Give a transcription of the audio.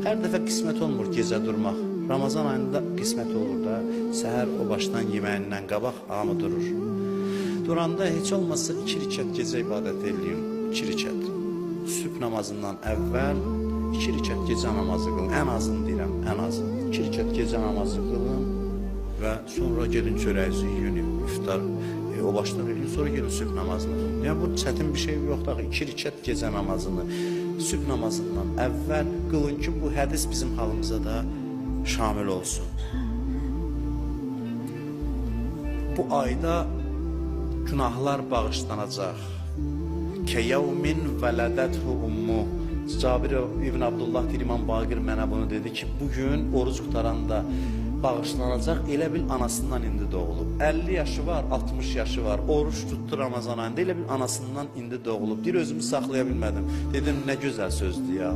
Hər dəfə qismət olmur gecə durmaq. Ramazan ayında qismət olur da, səhər o başdan yeməyindən qabaq hamı durur. Duranda heç olmazsa 2 rükət gecə ibadət edeyim, 2 rükət. Sübh namazından əvvəl 2 rükət gecə namazı qılın, ən azını deyirəm, ən azı. 2 rükət gecə namazı qılın və sonra gelin çörəyinizi yiyin, iftar, o başdan edin, sonra gelin sübh namazını qılın. Yəni bu çətin bir şey yoxdur, 2 rükət gecə namazını sübh namazından əvvəl qılın ki, bu hədis bizim halımıza da şamil olsun. Bu ayda günahlar bağışlanacaq. Keyevmin vələdəthu ummu. Cabir İbn Abdullah İmam Baqir mənə bunu dedi ki, bugün oruç qutaranda bağışlanacaq, elə bil anasından indi doğulub. 50 yaşı var, 60 yaşı var, oruç tuttu Ramazan ayında, elə bil anasından indi doğulub. Deyir, özümü saxlaya bilmədim. Dedim, nə gözəl sözdür ya.